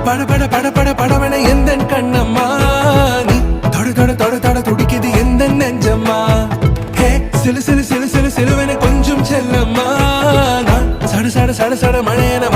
பட பட பட பட படவன எந்த கண்ணம்மா நீ தொட தொட தொட தொட துடிக்குது எந்த நெஞ்சம்மா ஹே சிலு சிலு சிலு சிலு சிலுவன கொஞ்சம் செல்லம்மா நான் சட சட சட சட மழையன